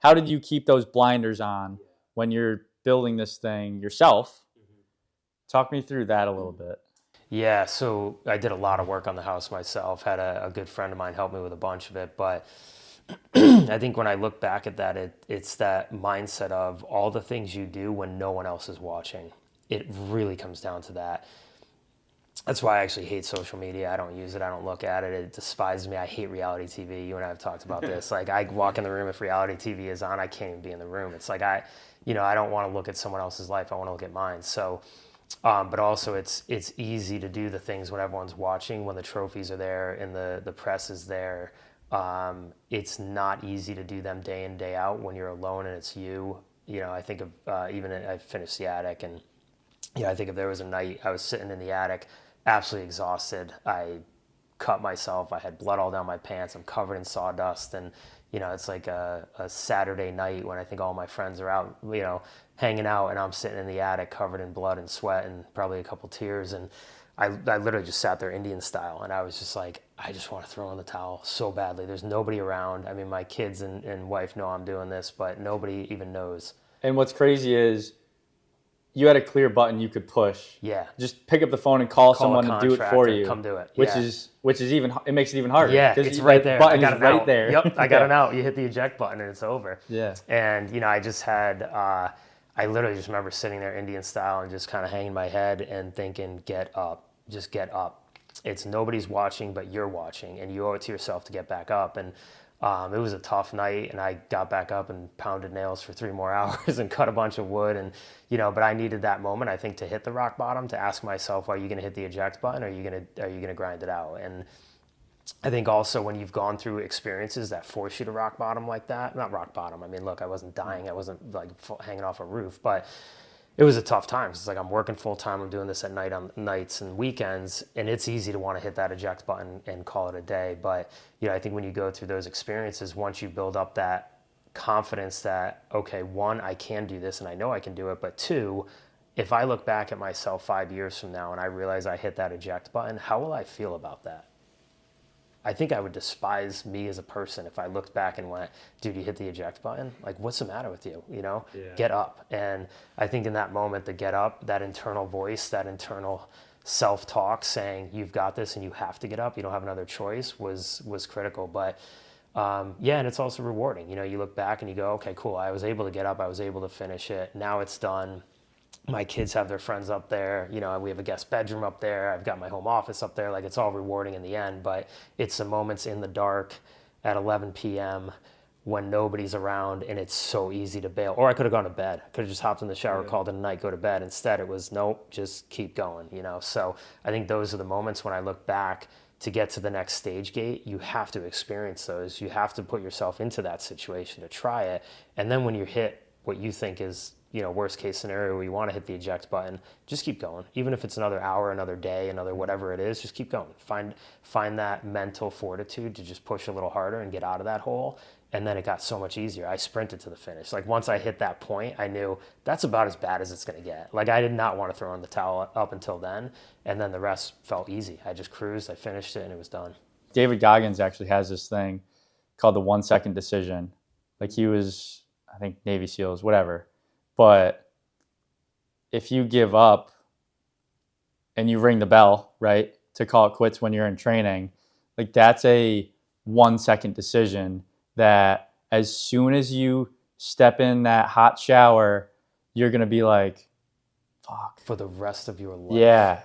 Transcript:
how did you keep those blinders on when you're building this thing yourself? Talk me through that a little bit. Yeah, so I did a lot of work on the house myself. Had a good friend of mine help me with a bunch of it. But I think when I look back at that, it's that mindset of all the things you do when no one else is watching. It really comes down to that. That's why I actually hate social media. I don't use it. I don't look at it. It despises me. I hate reality TV. You and I have talked about this. Like I walk in the room if reality TV is on, I can't even be in the room. It's like I don't want to look at someone else's life. I want to look at mine. So, but also it's easy to do the things when everyone's watching, when the trophies are there and the press is there. It's not easy to do them day in, day out when you're alone and it's you. I think of I finished the attic and I think if there was a night I was sitting in the attic, absolutely exhausted. I cut myself. I had blood all down my pants. I'm covered in sawdust. And, it's like a Saturday night when I think all my friends are out, hanging out. And I'm sitting in the attic covered in blood and sweat and probably a couple tears. And I literally just sat there Indian style. And I was just like, I just want to throw in the towel so badly. There's nobody around. I mean, my kids and wife know I'm doing this, but nobody even knows. And what's crazy is you had a clear button you could push. Yeah. Just pick up the phone and call someone to do it for you. Come do it. Which is even, it makes it even harder. Yeah, it's right there. Button is right there. Yep, I got it out. You hit the eject button and it's over. Yeah. And I just had, I literally just remember sitting there Indian style and just kind of hanging my head and thinking, get up, just get up. It's nobody's watching, but you're watching, and you owe it to yourself to get back up. And it was a tough night, and I got back up and pounded nails for 3 more hours and cut a bunch of wood. And, but I needed that moment, I think, to hit the rock bottom, to ask myself, are you going to hit the eject button? Or are you going to grind it out? And I think also when you've gone through experiences that force you to rock bottom like that, not rock bottom. I mean, look, I wasn't dying. I wasn't like hanging off a roof, but it was a tough time. It's like I'm working full time. I'm doing this at night on nights and weekends, and it's easy to want to hit that eject button and call it a day. But I think when you go through those experiences, once you build up that confidence that, okay, one, I can do this and I know I can do it, but two, if I look back at myself 5 years from now and I realize I hit that eject button, how will I feel about that? I think I would despise me as a person if I looked back and went, dude, you hit the eject button? Like, what's the matter with you? Yeah. Get up. And I think in that moment, the get up, that internal voice, that internal self-talk saying, you've got this and you have to get up, you don't have another choice, was critical. But and it's also rewarding. You look back and you go, okay, cool, I was able to get up, I was able to finish it. Now it's done. My kids have their friends up there. We have a guest bedroom up there. I've got my home office up there. Like, it's all rewarding in the end, but it's the moments in the dark at 11 p.m. when nobody's around and it's so easy to bail. Or I could have gone to bed. I could have just hopped in the shower, called it a night, go to bed. Instead, it was, nope, just keep going, So I think those are the moments when I look back to get to the next stage gate. You have to experience those. You have to put yourself into that situation to try it. And then when you hit what you think is, worst case scenario where you want to hit the eject button, just keep going. Even if it's another hour, another day, another whatever it is, just keep going. Find that mental fortitude to just push a little harder and get out of that hole. And then it got so much easier. I sprinted to the finish. Like, once I hit that point, I knew that's about as bad as it's going to get. Like, I did not want to throw in the towel up until then. And then the rest felt easy. I just cruised, I finished it, and it was done. David Goggins actually has this thing called the 1 second decision. Like, he was, I think, Navy SEALs, whatever. But if you give up and you ring the bell, right, to call it quits when you're in training, like, that's a 1 second decision that as soon as you step in that hot shower, you're going to be like, fuck. For the rest of your life. Yeah.